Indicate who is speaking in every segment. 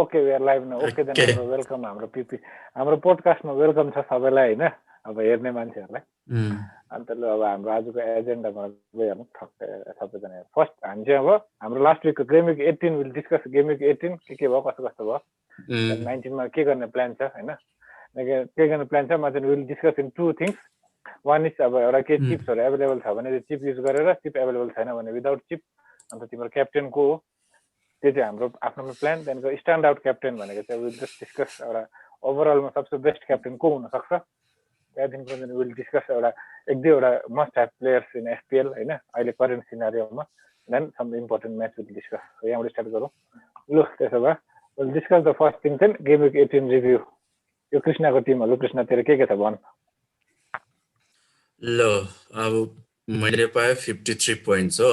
Speaker 1: Okay we are live न okay then हाम्रो welcome हाम्रो पिपी हाम्रो पोडकास्टमा वेलकम छ सबैलाई हैन अब हेर्ने मान्छेहरुलाई अन्त ल अब हाम्रो आजको एजेन्डामा गइहालौँ ठक्कै सबैजना फर्स्ट हामी चाहिँ अब हाम्रो लास्ट विकको game week 18 will discuss game week 18 के भयो कस्तो भयो 19 मा के गर्ने प्लान छ हैन के गर्ने प्लान छ म चाहिँ will discuss in two things one is अब एउटा के चिप्सहरु अवेलेबल छ भने चिप युज गरेर चिप अवेलेबल छैन भने विदाउट चिप अन्त तिम्रो क्याप्टेन को हो त्यो चाहिँ हाम्रो आफ्नो प्लान देनको स्ट्यान्ड आउट क्याप्टेन भनेको चाहिँ विल जस्ट डिस्कस एउटा ओभरअलमा सबसे बेस्ट क्याप्टेन को हुन सक्छ त्यहाँदेखिको चाहिँ विल डिस्कस एउटा एक दुईवटा must have players in FPL हैन अहिले करेन्ट सिनारियोमा then some important match will discuss यहाँबाट स्टार्ट गरौँ ल त्यसो भए will discuss the first thing चाहिँ गेम विक 18 रिभ्यू यो कृष्णको टिमहरु कृष्ण तेरो के छ भन
Speaker 2: ल अब मैले पाए 53 पोइन्ट्स हो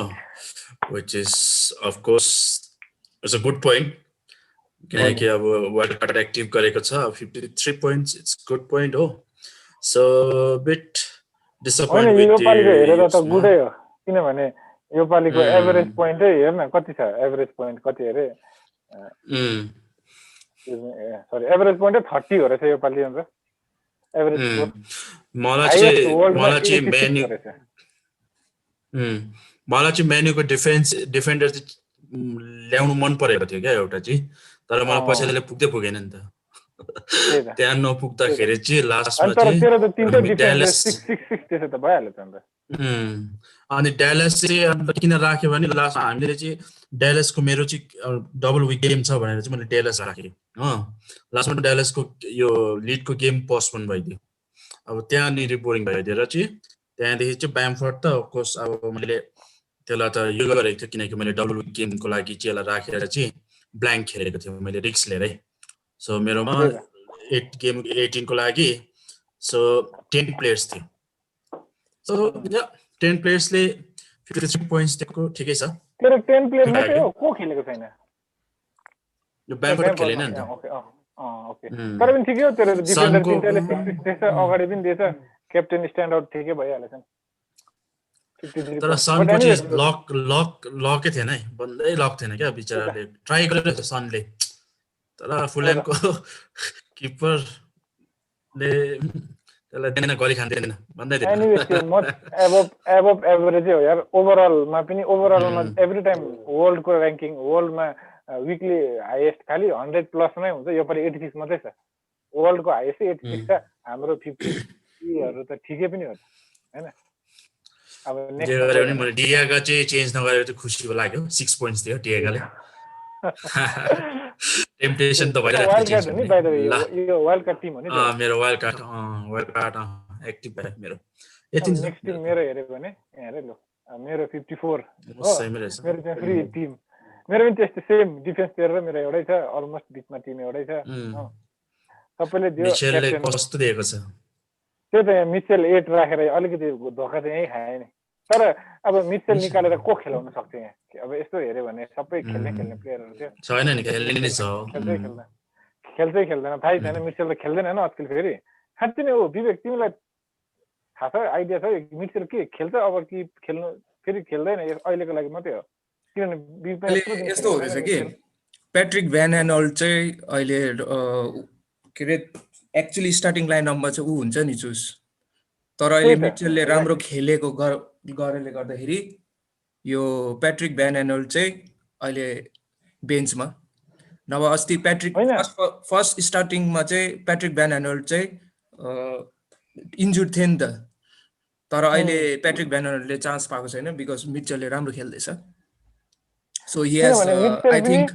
Speaker 2: which is of course it's a good point किनकि अब वर्ल्ड कार्ड एक्टिभ गरेको छ 53 points it's good point हो so bit disappointed with
Speaker 1: यो पालिको हेरेर त गुडै हो किनभने यो पालिको एभरेज पोइन्टै हेर्न कति छ एभरेज पोइन्ट कति हेरे सरी एभरेज पोइन्ट 30 हो रहेछ यो पालि अन्त एभरेज
Speaker 2: मलाई चाहिँ मेन्युको डिफेन्डर ल्याउनु मन परेको थियो क्या एउटा चाहिँ तर मलाई पैसाले पुग्दैन नि त त्यहाँ नपुग्दाखेरि चाहिँ लास्टमा अनि ड्यालस चाहिँ अन्त किन राख्यो भने लास्टमा हामीले चाहिँ ड्यालसको मेरो चाहिँ डबल विक गेम छ भनेर चाहिँ मैले ड्यालस राखेँ लास्टमा ड्यालसको यो लिडको गेम पोस्टपोन भइदियो अब त्यहाँनिर बोरिङ भइदिएर चाहिँ त्यहाँदेखि चाहिँ ब्यामफोर्ड त अफकोर्स अब मैले त्यसलाई त यो गरेको थियो किनकि मैले डबल विक गेमको लागि चाहिँ यसलाई राखेर चाहिँ ब्ल्याङ्क खेलेको थिएँ मैले रिक्स लिएरै सो मेरोमा 8 गेम 18 को लागि सो 10 प्लेयर्स थियो सो 10 प्लेयर्सले 53 पोइन्ट्स दिएको ठिकै छ
Speaker 1: तेरो 10 प्लेयर मात्रै हो को खेलेको छैन
Speaker 2: यो ब्यामफोर्ड खेलेन नि त
Speaker 1: ओके तर पनि ठिकै हो तेरो डिफेन्डर तिनटाले 66 दिएछ अगाडि पनि दिएछ क्याप्टेन स्ट्यान्ड आउट ठिकै भइहाल्छ
Speaker 2: तर सनको चाहिँ लकै थिएन है बन्दै लक थिएन क्या बिचराले ट्राई गरेर सनले तर फुलल्यान्डको किपरले त्यसलाई दिन गरी खान्दैन भन्दै
Speaker 1: थियो एबभ एभरेज हो यार ओभरअलमा पनि ओभरअलमा एभ्री टाइम वर्ल्डको र्याङ्किङ वर्ल्डमा विकली हाईएस्ट खाली 100 प्लस नै हुन्छ यो पालि 86 मात्रै छ वर्ल्डको हाईएस्ट 86 छ हाम्रो 50 हरु त ठिकै पनि हो हैन
Speaker 2: अब नेक्स्ट गरे पनि मैले डियागा चाहिँ चेन्ज नगरेको चाहिँ खुसी लाग्यो 6 पोइन्ट्स दियो डियागाले टेम्पटेसन त भइरहेको छ नि बाइ द वे
Speaker 1: यो वाइल्ड कार्ड टिम हो नि
Speaker 2: मेरो वाइल्ड कार्ड एक्टिभ भयो मेरो यति
Speaker 1: नेक्स्ट टिम मेरो हेरे भने हेरे ल मेरो 54
Speaker 2: सेम रहेछ
Speaker 1: मेरो चाहिँ फ्री टिम मेरो पनि त्यस्तै सेम डिफेन्स प्लेयर र मेरो एउटै छ अलमोस्ट बिचमा टिम एउटै छ सबैले दियो
Speaker 2: मिचेलले कस्तो दिएको छ
Speaker 1: त्यो त मिचेल 8 राखेर अलिकति धोका चाहिँ यही खाए नि तर अब मिचेल निकालेर को खेलाउन सक्छ यहाँ अब यस्तो हेर्यो भने सबै खेल्ने प्लेयरहरु थियो
Speaker 2: छैन नि खेल्ने नै छ
Speaker 1: खेल्दै खेल्दैन थाहै छैन मिचेल त खेल्दैन हैन आजकल फेरि साच्चै नै हो विवेक तिमीलाई थाहा छ आइडिया छ मिचेल के खेल्छ अब कि खेल्नु फेरि खेल्दैन अहिलेको लागि मात्रै हो किनभने
Speaker 3: यस्तो हुँदैछ कि प्याट्रिक भ्यान एनोल्ट चाहिँ अहिले के रे एक्चुअली स्टार्टिङ लाइनअपमा चाहिँ ऊ हुन्छ नि चुज तर अहिले मिचेलले राम्रो खेलेको गरेले गर्दाखेरि यो प्याट्रिक भ्यान एनोल्ट चाहिँ अहिले बेन्चमा नभए अस्ति प्याट्रिक फर्स्ट स्टार्टिङमा चाहिँ प्याट्रिक भ्यान एनोल्ट चाहिँ इन्जुर्ड थियो नि त तर अहिले प्याट्रिक भ्यान एनोल्टले चान्स पाएको छैन बिकज मिचेलले राम्रो खेल्दैछ so he has I think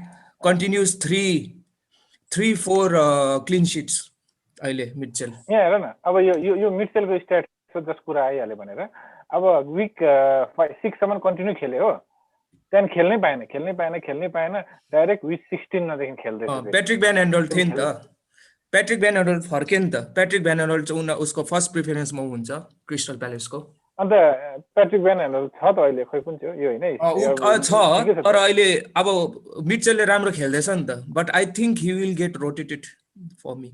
Speaker 3: continuous 3-4 clean sheets अहिले मिचेल
Speaker 1: यहाँ हेर न अब यो मिचेलको स्ट्याट्स जस कुरा आइहाल्यो भनेर अब विक 6 सम्म कन्टिन्यू खेल्यो हो त्यहाँदेखि खेल्नै पाएन डाइरेक्ट विक 16 नदेखि खेल्दै
Speaker 3: प्याट्रिक भ्यान एनोल्ट थियो नि त प्याट्रिक भ्यान एनोल्ट फर्क्यो नि त प्याट्रिक भ्यान एनोल्ट चाहिँ उसको फर्स्ट प्रिफरेन्समा हुन्छ क्रिस्टल प्यालेसको
Speaker 1: अन्त प्याट्रिक भ्यान एनोल्ट छ त अहिले खोइ कुन थियो यो हैन
Speaker 3: छ तर अहिले अब मिचेलले राम्रो खेल्दैछ नि त but I think he will get rotated for me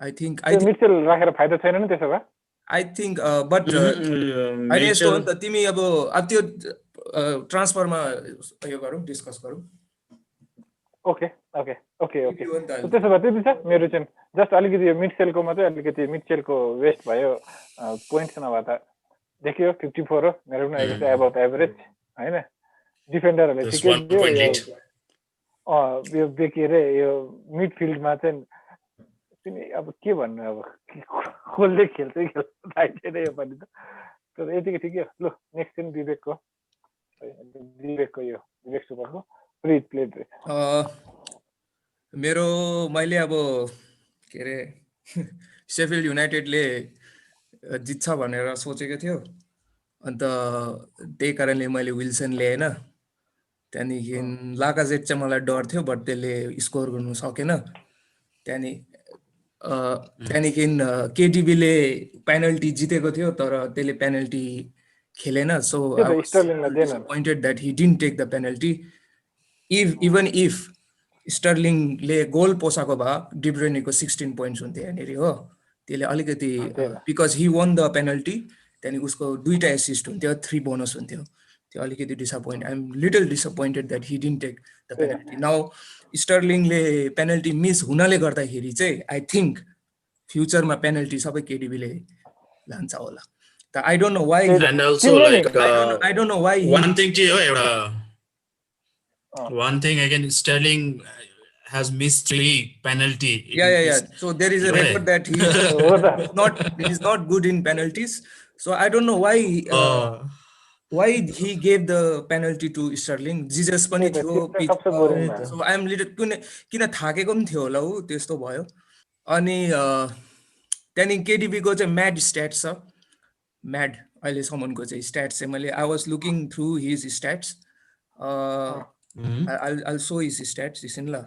Speaker 3: I think
Speaker 1: Mitchell राखेर फाइदा छैन नि त्यसो भए
Speaker 3: आई थिंक बट अहिले यस्तो हो नि त तिमी अब त्यो ट्रान्सफरमा यो गरौँ डिस्कस गरौँ
Speaker 1: ओके ओके ओके ओके त्यसो भए त्यति छ मेरो चाहिँ जस्ट अलिकति यो मिड सेलकोमा चाहिँ अलिकति मिड सेलको वेस्ट भयो पोइन्ट्स नभए त देखियो 54 हो मेरो पनि अलिकति एबभ एभरेज होइन डिफेन्डरहरूले ठिकै दियो यो के अरे यो मिडफिल्डमा चाहिँ अब के भन्नु अब कसले खेल्छ थाहा यो पनि त तर यतिकै ठिकै हो ल नेक्स्ट चाहिँ विवेकको यो विवेक सुब्बाको प्लिज प्लेड
Speaker 3: मेरो मैले अब के अरे शेफिल्ड युनाइटेडले जित्छ भनेर सोचेको थियो अन्त त्यही कारणले मैले विल्सन ल्याएन त्यहाँदेखि लाकाजेट चाहिँ मलाई डर थियो बट त्यसले स्कोर गर्नु सकेन त्यहाँदेखि केटिबीले पेनल्टी जितेको थियो तर त्यसले पेनल्टी खेलेन so disappointed that he didn't take the penalty even if स्टर्लिङले गोल पोसाएको भए डिब्रोनीको 16 पोइन्ट्स हुन्थ्यो यहाँनिर हो त्यसले अलिकति because he won the penalty त्यहाँदेखि उसको 2टा एसिस्ट हुन्थ्यो 3 बोनस हुन्थ्यो त्यो अलिकति disappoint I am little disappointed that he didn't take the penalty now स्टर्लिङले पेनल्टी मिस हुनाले गर्दाखेरि चाहिँ आई थिङ्क फ्युचरमा पेनल्टी सबै केडिबीले लान्छ होला त I don't know why I don't know why
Speaker 2: one thing चाहिँ हो एउटा one thing again Sterling has missed 3 penalty
Speaker 3: yeah so there is a record that he is not good in penalties so I don't know why he gave the penalty to Sterling Jesus पनि थियो so I am little किन थाकेको पनि थियो होला उ त्यस्तो भयो अनि त्यहाँदेखि केडिबी को चाहिँ म्याड स्ट्याट्स छ म्याड अहिले सम्मको चाहिँ स्ट्याट्स चाहिँ मैले I was looking through his stats I'll show his stats listen la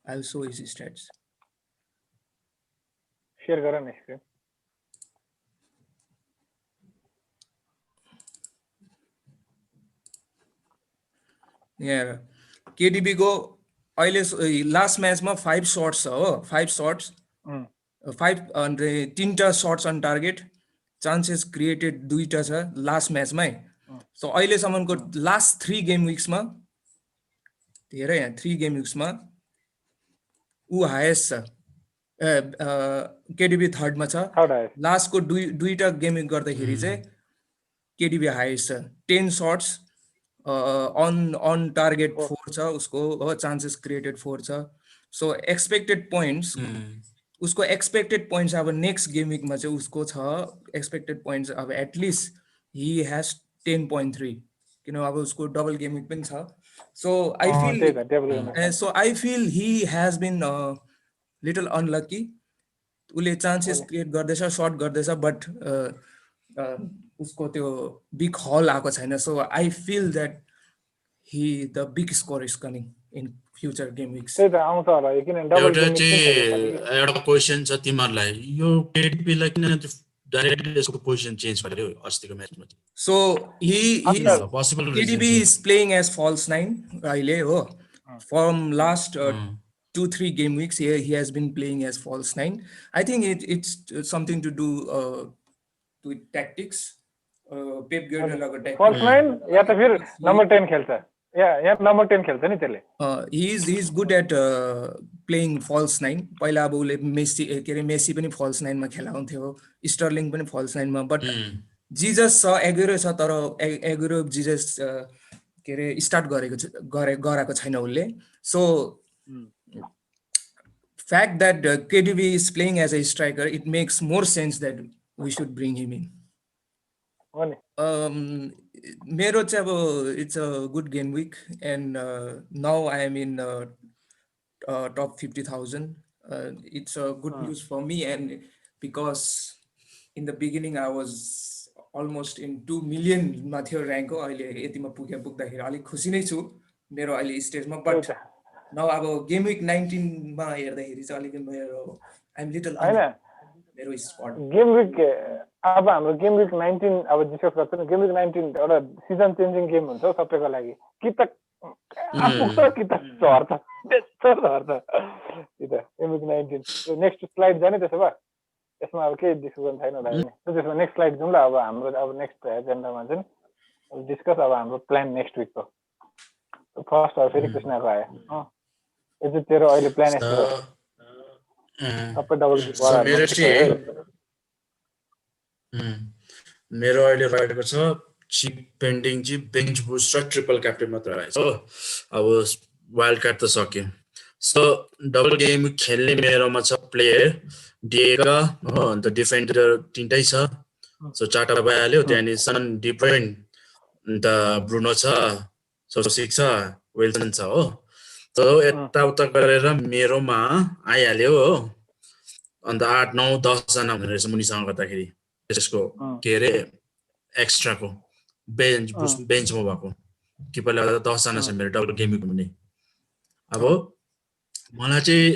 Speaker 3: I'll show his stats
Speaker 1: share gara na screen
Speaker 3: yeah KDB को अहिले लास्ट म्याचमा 5 शॉट्स हो 5 शॉट्स 5 and 3टा shots on target chances created 2टा छ last म्याचमै so अहिले सम्मको last 3 game विक्समा धेरै यहाँ 3 गेम विक्समा उ हाईएस्ट छ केडिबी थर्डमा छ लास्टको 2टा गेम विक गर्दाखेरि चाहिँ केडिबी हाईएस्ट छ 10 शॉट्स on target 4 छ उसको हो चान्सेस क्रिएटेड 4 छ सो एक्सपेक्टेड पोइन्ट्स उसको एक्सपेक्टेड पोइन्ट्स अब नेक्स्ट गेम विकमा चाहिँ उसको छ एक्सपेक्टेड पोइन्ट्स अब एटलिस्ट ही हैज 10.3 किन अब उसको डबल गेम विक पनि छ so I feel he has been little unlucky उले चान्सेस क्रिएट गर्दैछ शॉट गर्दैछ बट उसको त्यो बिग हल आएको छैन so I feel that he the big score is coming in future game weeks
Speaker 1: त्यही त आउँछ होला किन डबल गेम
Speaker 2: एउटा क्वेशन छ तिमीहरुलाई यो केडिबीलाई किन डाइरेक्टली यसको पोजिसन चेन्ज गर्यो अस्तिको म्याचमा
Speaker 3: so KDB is playing as false 9 अहिले हो from last 2-3 game weeks here he has been playing as false 9 I think it's something to do with tactics Pep Guardiola को tactics
Speaker 1: false 9 या त फिर number 10 खेल्छ या number 10 खेल्छ नि त्यसले
Speaker 3: he is good at playing false 9 पहिला अब उले मेसी के रे मेसी पनि false 9 मा खेलाउँथ्यो स्टर्लिङ पनि false 9 मा बट जीजस छ एग्युरो छ तर एग्युरो जीजस के रे स्टार्ट गराएको छैन उले so fact that KDB is playing as a striker, it makes more sense that we should bring him in. Mero chabo, it's a good game week, and now I am in top 50,000. It's a good news for me, and because in the beginning I was almost in 2 million mathio rank. अहिले यतिमा पुग्दाखेरि अलि खुसी नै छु मेरो अहिले स्टेजमा बट नाउ अब गेम विक 19 मा हेर्दाखेरि चाहिँ अलिकति मेरो आई एम लिटल मेरो स्पट
Speaker 1: गेम विक अब हाम्रो गेम विक 19 अब डिस्कस गर्छ नि गेम विक 19 एउटा सिजन चेन्जिङ गेम हुन्छ सबैको लागि कि त पुग्छ कि त झर्छ त्यस्तो झर्छ कि त गेम विक 19 नेक्स्ट स्लाइड जाने त्यसो भए यसमा अब के डिस्कसन छैन होला नि त्यसमा नेक्स्ट स्लाइड जाउँ ल अब हाम्रो अब नेक्स्ट एजेन्डामा चाहिँ डिस्कस अब हाम्रो प्लान नेक्स्ट विकको फर्स्ट हो फेरि कृष्णको आयो यो चाहिँ तेरो अहिले प्लान यस्तो हो सबै डबल
Speaker 2: मेरो अहिले रहेको छ चिप पेन्डिङ चाहिँ बेन्च बुस्ट र ट्रिपल क्याप्टेन मात्र रहेछ हो अब वाइल्ड कार्ड त सक्यो सो डबल गेम खेल्ने मेरोमा छ प्लेयर डिएगा हो अन्त डिफेन्डर तिनटै छ सो चारवटा भइहाल्यो त्यहाँदेखि सन डिब्रोइन अन्त ब्रुनो छ सोसिक छ विल्सन छ हो सो यताउता गरेर मेरोमा आइहाल्यो हो अन्त 8, 9, 10 जना हुने रहेछ मुनिसँग गर्दाखेरि त्यसको के अरे एक्स्ट्राको बेन्चमा भएको किपरले गर्दा 10 जना छ मेरो डबल गेम हुने अब मलाई चाहिँ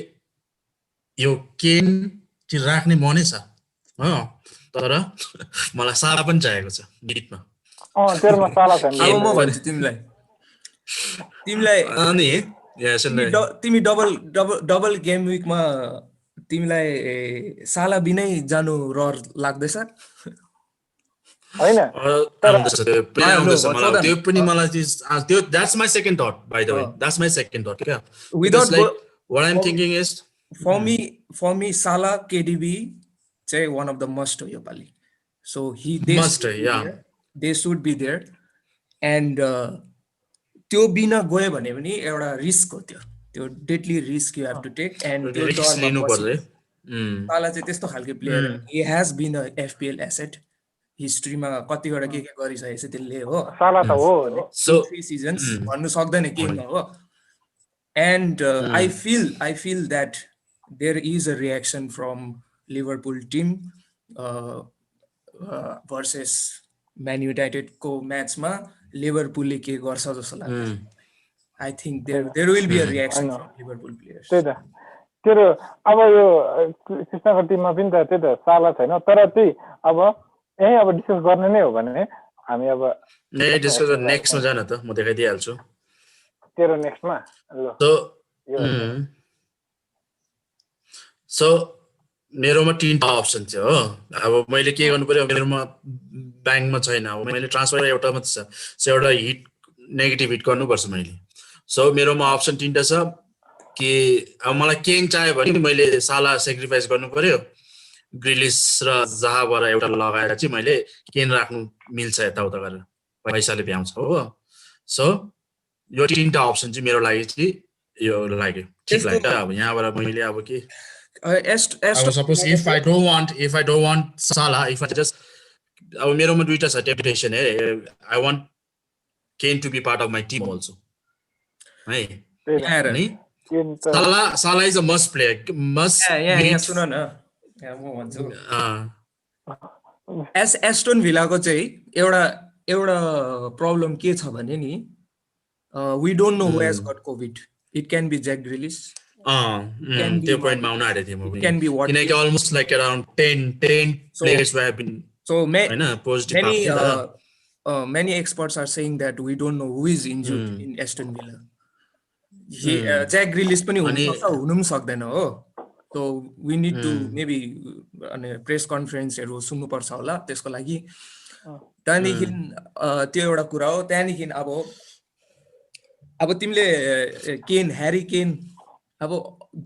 Speaker 2: यो केन चाहिँ राख्ने मनै छ हो तर मलाई साला पनि चाहिएको छ गिटमा
Speaker 1: तेरोमा साला छ
Speaker 3: अब म भन्छु तिमीलाई
Speaker 2: अनि
Speaker 3: तिमी डबल गेम विकमा तिमीलाई साला बिनै जानु रहर लाग्दैछ
Speaker 1: हैन
Speaker 2: त्यो पनि मलाई त्यो that's my second thought by the way that's my second thought क्या without like what I am thinking is
Speaker 3: for me Salah KDB चाहिँ वान अफ द मस्ट हो योपालि so they should be there and त्यो बिना गयो भने पनि एउटा रिस्क हो त्यो deadly risk you have to take and Salah चाहिँ त्यस्तो खालको player he has been a FPL asset हिस्ट्रीमा कतिवटा के गरिसकेको छ त्यसले हो
Speaker 1: साला त हो
Speaker 3: 3 सिजन्स भन्नु सक्दैन केमा हो and I feel that there is a reaction from Liverpool team versus Man युनाइटेडको म्याचमा लिभरपुलले के गर्छ जस्तो लाग्छ I think there will be a reaction from Liverpool players
Speaker 1: त्यही त तेरो अब यो कृष्णको टिममा पनि त त्यही त साला छैन तर चाहिँ अब यही अब डिस्कस गर्ने नै हो भने हामी अब
Speaker 2: डिस्कस नेक्स्टमा जान त म देखाइदिइहाल्छु
Speaker 1: तेरो नेक्स्टमा
Speaker 2: सो मेरोमा 3टा अप्सन छ हो अब मैले के गर्नु पर्यो मेरोमा ब्याङ्कमा छैन अब मैले ट्रान्सफर एउटा मात्र छ सो एउटा हिट नेगेटिभ हिट गर्नुपर्छ मैले सो मेरोमा अप्सन 3टा छ कि अब मलाई केन चाहियो भने मैले साला सेक्रिफाइस गर्नु पर्यो ग्रिलिस र जाहाबाट एउटा लगाएर चाहिँ मैले केन राख्नु मिल्छ यताउता गरेर पैसाले भ्याउँछ हो सो यो 3टा अप्सन चाहिँ मेरो लागि चाहिँ यो लाग्यो ठिक लाग्यो अब यहाँबाट मैले अब के suppose if I don't want Salah, if I just अब मेरोमा 2टा छ टेम्पटेसन है I want Kane to be part of my team also है Salah is a must player
Speaker 3: सुन न म भन्छु एस्टन भिलाको चाहिँ एउटा प्रब्लम के छ भने नि we don't know who has got COVID. It can be Jack Grealish.
Speaker 2: त्यो पोइन्टमा आउन आएको थिएँ म पनि किनकि almost like around 10 players who have been
Speaker 3: so many experts are saying that we don't know who is injured in Aston Villa. Jack Grealish पनि हुनु पनि सक्दैन हो so we need to maybe press कन्फरेन्सहरु सुन्नु पर्छ होला त्यसको लागि त्यहाँदेखि त्यो एउटा कुरा हो त्यहाँदेखि अब तिमीले केन ह्यारी केन अब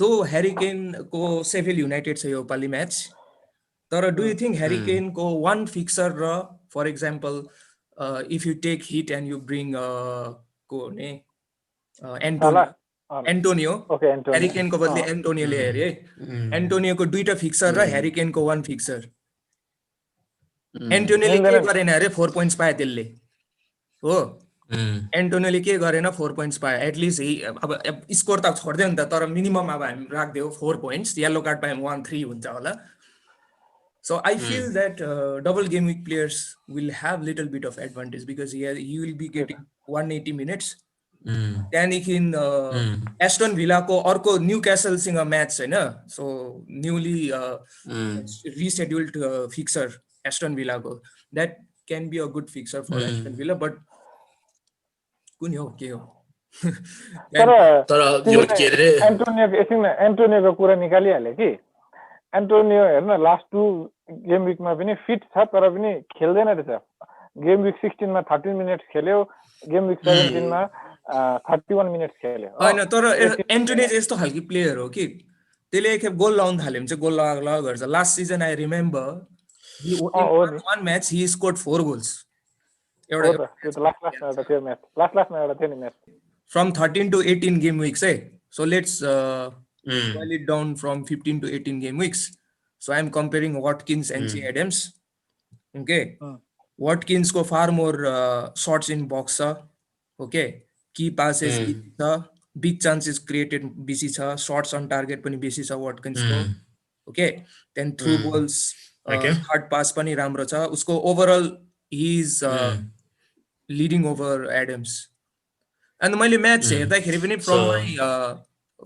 Speaker 3: दो ह्यारी केन को सेफिल्ड युनाइटेड छ यो पाली म्याच तर do you think Harry Kane को वन फिक्सर र for example if you take hit and you bring को ने एन्टोनियो ह्यारी केन को बदली एन्टोनियो ल्याए अरे एन्टोनियो को 2टा फिक्सर र ह्यारी केन को 1 फिक्सर एन्टोनियोले के गरेन अरे 4 पोइन्ट्स पाए त्यसले हो एन्टोनियोले के गरेन 4 पोइन्ट्स पाए एटलिस्ट अब स्कोर त छोड्दैन त तर मिनिमम अब हामी राख्दियो 4 पोइन्ट्स येलो कार्ड पाए 1-3 हुन्छ होला so I feel that double game week players will have little bit of advantage because he will be getting 180 minutes त्यहाँदेखि एस्टन भिलाको अर्को न्यूक्यासल सँग म्याच हैन so newly rescheduled fixture Aston भिलाको that can be a good fixer for Aston Villa but कुन हो के हो
Speaker 2: तर यो के रे
Speaker 1: एन्टोनियोको कुरा निकालिहाले कि एन्टोनियो हेर्न लास्ट 2 गेम विकमा पनि फिट छ तर पनि खेल्दैन रहेछ गेम विक 16 मा 13 मिनेट्स खेल्यो गेम विक 17 मा 31 मिनट खेल्यो
Speaker 3: होइन तर एन्टोनी चाहिँ यस्तो खालको प्लेयर हो कि त्यसले एकखेप गोल लाउन थाल्यो भने चाहिँ गोल लगाएको गर्छ last season I remember one match he scored 4 goals
Speaker 1: लास्टमा एउटा थियो नि match
Speaker 3: from 13 to 18 game weeks so let's boil it down from 15 to 18 game weeks so I'm comparing Watkins and Che Adams okay Watkins को far more shots in box छ okay key passes छ big chances created बेसी छ shots on target पनि बेसी छ Watkins को okay then through balls third pass पनि राम्रो छ उसको overall he is leading over Adams and मैले म्याच हेर्दाखेरि पनि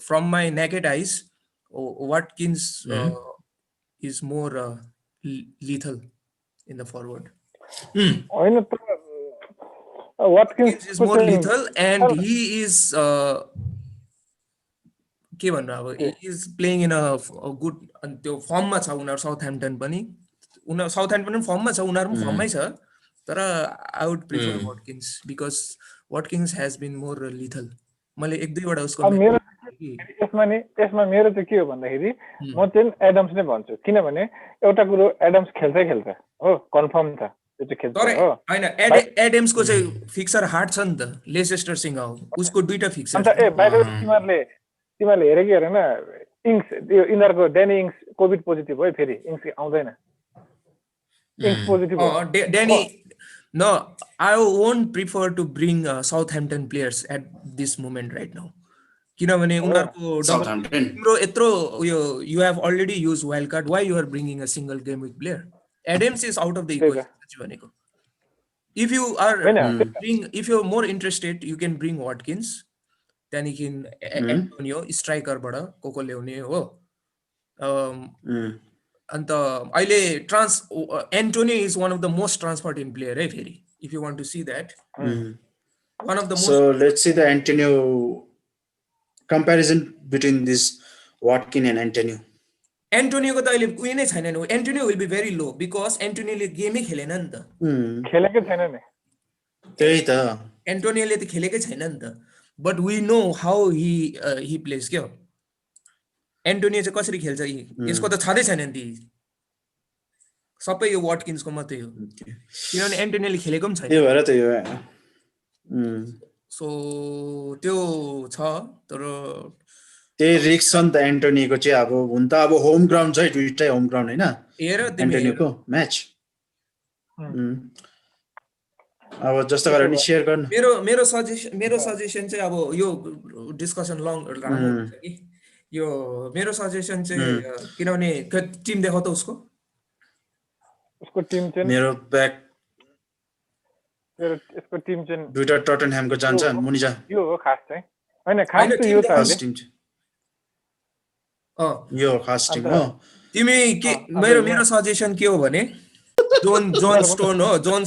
Speaker 3: from my naked eyes Watkins is more lethal in the forward
Speaker 1: होइन Watkins
Speaker 3: is more lethal and he is के भन्नु अब he is playing in a good त्यो फर्ममा छ उनीहरु साउथह्याम्पटन पनि उनीहरु साउथह्याम्पटन पनि फर्ममा छ उनीहरु पनि फर्ममै छ तर I would prefer Watkins because Watkins has been more lethal मैले एक दुई वटा उसको
Speaker 1: यसमा मेरो चाहिँ के हो भन्दाखेरि म चाहिँ एडम्स नै भन्छु किनभने एउटा कुरो एडम्स खेल्छ हो कन्फर्म छ त्यो चाहिँ खेल्छ
Speaker 3: हो हैन एडम्सको चाहिँ फिक्सर हार्ड छ नि त लेसेस्टर सँग हो उसको दुईटा फिक्सर
Speaker 1: अन्त बाहिर तिमीहरुले हेरे कि हेरेन इङ्स यो इनरको डेनी इङ्स कोभिड पोजिटिभ भयो फेरि इङ्स आउँदैन इङ्स पोजिटिभ हो
Speaker 3: डेनी No, I won't prefer to bring Southampton players at this moment right now. किनभने उनीहरुको तिम्रो यत्रो you have already used wild card why you are bringing a single game week player Adams is out of the equation भनेको if you are if you are more interested you can bring Watkins त्यहाँदेखि Antonio striker बाट को ल्याउने हो अन्त अहिले Antonio is one of the most transferred in player है फेरि if you want to see that one of the most
Speaker 4: so let's see the Antonio comparison between this Watkins and Antonio
Speaker 3: को त अहिले उही नै छैन नि Antonio will be very low because Antonio ले गेमै खेलेन नि त
Speaker 1: खेलेकै छैन नि
Speaker 4: त्यही त
Speaker 3: Antonio ले त खेलेकै छैन नि त but we know how he plays के हो एन्टोनियो चाहिँ कसरी खेल्छ यसको त छादै छैन नि सबै यो वाटकिन्सको मात्रै हो किनभने एन्टोनियोले खेलेको पनि छैन
Speaker 4: त्यो भएर त यो
Speaker 3: सो त्यो छ तर
Speaker 4: त्यही रिस्क छ नि त एन्टोनियोको चाहिँ अब हुन त अब होम ग्राउन्ड छ दुईटै होम ग्राउन्ड हैन
Speaker 3: हेर
Speaker 4: एन्टोनियोको म्याच अब जस्तो गरेर नि शेयर गर्नु
Speaker 3: मेरो सजेसन चाहिँ अब यो डिस्कसन लङ लामो हुन्छ कि यो मेरो सजेसन चाहिँ किनभने टिम देखाउ त उसको
Speaker 1: टिम चाहिँ
Speaker 4: मेरो ब्याक
Speaker 1: यसको टिम चाहिँ
Speaker 4: दुईटा टटनह्यामको जान्छ मुनिजा
Speaker 1: यो हो खास चाहिँ हैन खास त यो
Speaker 4: खास टिम यो खास टिम हो
Speaker 3: तिमी के मेरो सजेसन के हो भने जोन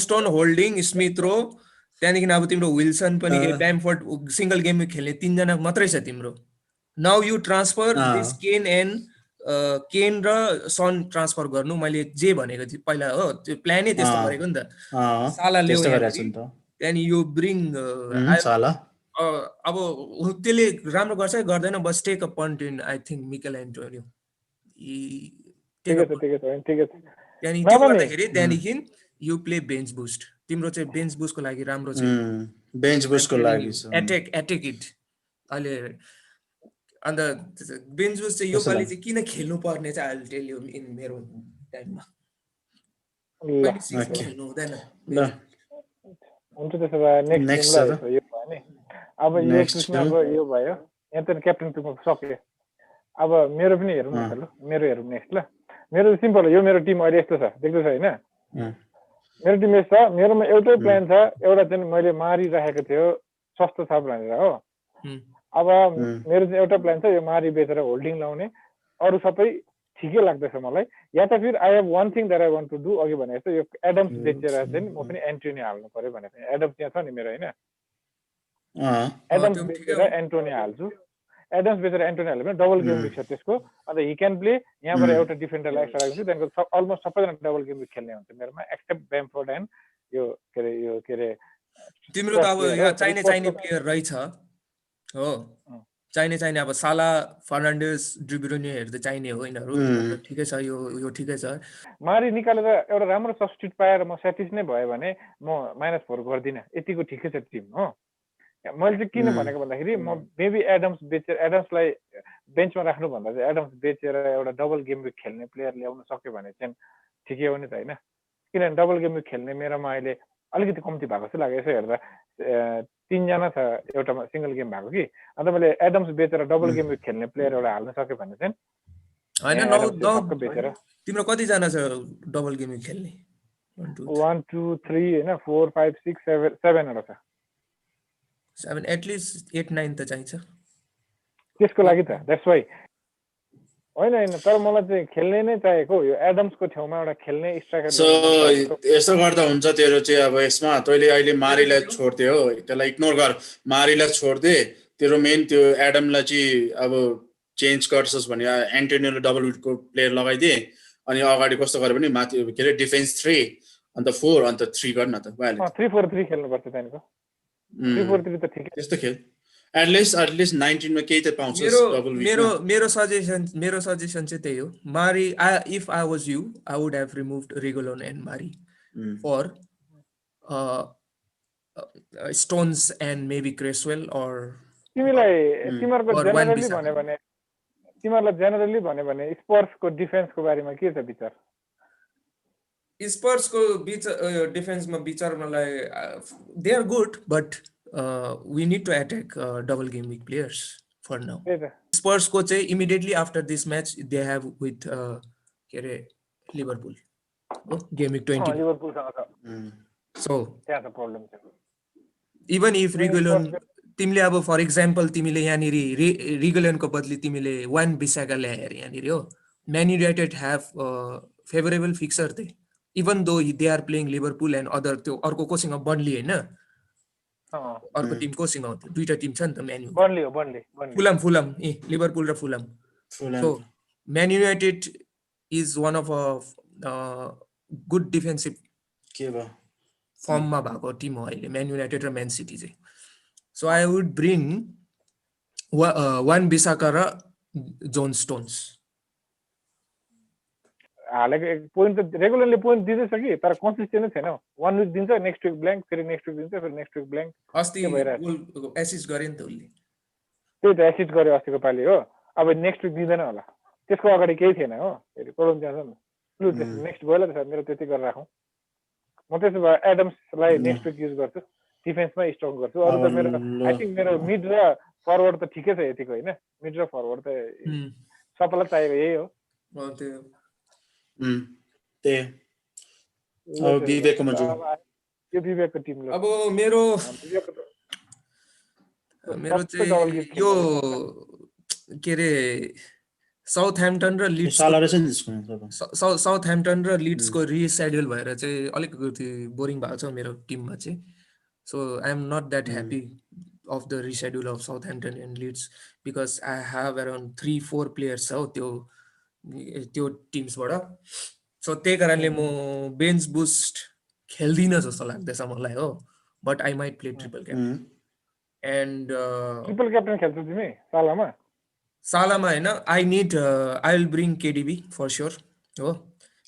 Speaker 3: स्टोन होल्डिङ स्मिथ रो त्यहाँदेखि अब तिम्रो विल्सन पनि ब्यामफोर्ड सिंगल गेम खेल्ने 3 जना मात्रै छ तिम्रो नाउ यु ट्रान्सफर दिस केन र सन ट्रान्सफर गर्नु मैले जे भनेको थिएँ पहिला हो त्यो प्लानै त्यस्तो गरेको नि त साला ल्याउ त्यहाँदेखि यु ब्रिङ
Speaker 4: साला
Speaker 3: अब त्यसले राम्रो गर्छ गर्दैन बस take a punt in I think Michail Antonio त्यहाँदेखि त्यो गर्दाखेरि त्यहाँदेखि यु प्ले बेन्च बुस्ट तिम्रो चाहिँ बेन्च बुस्टको लागि राम्रो छ
Speaker 4: बेन्च बुस्टको लागि
Speaker 3: एटेक इट अहिले अन्त बेन्च बुस्ट चाहिँ यो पालि चाहिँ किन खेल्नु पर्ने चाहिँ I will tell you in मेरो टाइममा खेल्नु हुँदैन
Speaker 1: हुन्छ त्यसो भए नेक्स्ट यो भयो नि अब यो कृष्ण अब यो भयो यहाँ त क्याप्टेन पिकमा सक्यो अब मेरो पनि हेरौँ न ल मेरो हेरौँ नेक्स्ट ल मेरो सिम्पल हो यो मेरो टिम अहिले यस्तो छ देख्दैछ हैन मेरो टिम यस्तो छ मेरोमा एउटै प्लान छ एउटा चाहिँ मैले मारिराखेको थियो सस्तो छ भनेर हो अब मेरो चाहिँ एउटा प्लान छ यो मारी बेचेर होल्डिङ लाउने अरू सबै ठिकै लाग्दैछ मलाई या त फिर I have one thing that I want to do अघि भने जस्तो यो एडम्स बेचेर चाहिँ म पनि एन्टोनियो हाल्नु पर्यो भनेको एडम्स यहाँ छ नि मेरो हैन एडम्स बेचेर एन्टोनियो हाल्छु एडम्स बेचेर एन्टोनियो हाल्यो भने डबल गेम विक छ त्यसको अन्त हि क्यान प्ले यहाँबाट एउटा डिफेन्डरलाई एक्स्ट्रा राख्छु त्यहाँदेखि अलमोस्ट सबैजना डबल गेम विक खेल्ने हुन्छ मेरोमा एक्सेप्ट ब्यामफोर्ड एन्ड यो के अरे
Speaker 3: तिम्रो त अब यहाँ चाहिने प्लेयर रहेछ हो, चाहिने अब साला फर्नान्डेस ड्रिब्रुनेहरू त चाहिने हो यिनीहरू, ठिकै छ, यो ठिकै छ।
Speaker 1: मारी निकालेर एउटा राम्रो सब्स्टिट्युट पाएर म सेटिस नै भयो भने म -4 गर्दिनँ, यतिको ठिकै छ टिम हो। मैले चाहिँ किन भनेको भन्दाखेरि म मेबी एडम्सलाई बेन्चमा राख्नु भन्दा चाहिँ एडम्स बेचेर एउटा डबल गेम विक खेल्ने प्लेयर ल्याउन सक्यो भने चाहिँ ठिकै हो नि त होइन। किनभने डबल गेम विक खेल्ने मेरोमा अहिले अलिकति कम्ती भएको जस्तो लाग्यो, यसो हेर्दा 3 जना छ एउटामा सिंगल गेम भएको कि, अन्त मैले एडम्स बेचेर डबल गेम विक खेल्ने प्लेयर एउटा हाल्न सक्यो भने चाहिँ
Speaker 3: होइन। बेचेर तिम्रो कतिजना छ डबल गेम विक खेल्ने?
Speaker 1: 1 2 3 होइन 4 5 6 7 7 छ।
Speaker 3: 7 एटलिस्ट 8 9 त चाहिन्छ
Speaker 1: त्यसको लागि त, द्याट्स वाइ। होइन तर मलाई चाहिँ खेल्ने नै चाहिएको, यो एडम्सको ठाउँमा एउटा खेल्ने स्ट्राइकर।
Speaker 4: सो यस्तो गर्दा हुन्छ तेरो चाहिँ अब यसमा तैँले अहिले मारीलाई छोड्दे हो, त्यसलाई इग्नोर गर, मारीलाई छोड्दे, तेरो मेन त्यो एडमलाई चाहिँ अब चेन्ज गर्छस् भने एन्टोनियोले डबल विडको प्लेयर लगाइदिए, अनि अगाडि कस्तो गर्यो भने माथि के अरे डिफेन्स 3 अन्त 4 अन्त 3 गर्न त भइहाल्यो।
Speaker 1: 3-4-3 खेल्नुपर्छ त्यहाँको। 3-4-3 त ठिकै,
Speaker 4: त्यस्तो खेल एटलिस्ट 19 मा केही त पाउँछस् डबल विकमा।
Speaker 3: मेरो सजेसन चाहिँ त्यही हो। Mari, if I was you I would have removed Reguilon and Mari for Stones and maybe Cresswell और
Speaker 1: तिमीहरूलाई जेनरली भन्यो भने स्पर्सको डिफेन्सको बारेमा के छ विचार?
Speaker 3: स्पर्सको डिफेन्समा विचार मलाई they are good but we need to attack double game week players for now. Spurs को चाहिँ immediately after this match they have with के अरे लिभरपुल game week 20.
Speaker 1: लिभरपुल सँग छ।
Speaker 3: So
Speaker 1: त्यहाँ त प्रब्लम छ।
Speaker 3: even if Reguilon तिमीले अब फर एक्जाम्पल तिमीले यहाँनिर रिगुलनको बदली तिमीले वान बिसाका ल्याएर यहाँनिर हो, Man United have favourable fixture they, even though they are playing Liverpool and other, त्यो अर्को कोसँग बन्डली होइन, अर्को टिम कोसँग हो, दुईटा टिम छ नि त, म्यान यु फुलम लिभरपुल र Fulham. So man United is one of good defensive फर्ममा भएको टिम हो अहिले म्यान युनाइटेड र म्यान सिटी चाहिँ। So I would bring Wan Bissaka र जोन स्टोन्स।
Speaker 1: हालेको पोइन्ट त रेगुलरली पोइन्ट दिँदैछ कि, तर कन्सिस्टेन्ट छैन। 1 विक दिन्छ, नेक्स्ट विक ब्ल्याङ्क, फेरि नेक्स्ट विक दिन्छ, फेरि नेक्स्ट विक ब्ल्याङ्क।
Speaker 3: अस्ति एसिस्ट गरे नि त उसले,
Speaker 1: त्यही त एसिस्ट गर्यो अस्तिको पालि हो। अब नेक्स्ट विक दिँदैन होला, त्यसको अगाडि केही थिएन हो, फेरि प्रब्लम त्यहाँ छ नि। लु नेक्स्ट भयो त मेरो त्यति गरेर राखौँ। म त्यसो भए एडम्सलाई नेक्स्ट विक युज गर्छु, डिफेन्समा स्ट्रङ गर्छु। अरू त मेरो आई थिङ्क मेरो मिड र फरवर्ड त ठिकै छ यतिको होइन, मिड र फरवर्ड त सबैलाई चाहिएको यही हो। विवेकको टिम
Speaker 3: अब मेरो चाहिँ यो के अरे साउथह्याम्पटन र लिड्स, साउथह्याम्पटन र लिड्सको रिसेड्युल भएर चाहिँ अलिकति बोरिङ भएको छ मेरो टिममा चाहिँ। So I am not that happy of the reschedule of Southampton and Leeds because I have around 3-4 players out त्यो टिम्स बाट। सो त्यही कारणले म बेन्च बुस्ट खेल्दिनँ जस्तो लाग्दैछ मलाई हो, but I might play triple captain. And
Speaker 1: triple captain खेल्छौ तिमी सालामा?
Speaker 3: सालामा हैन, I will bring KDB for sure हो।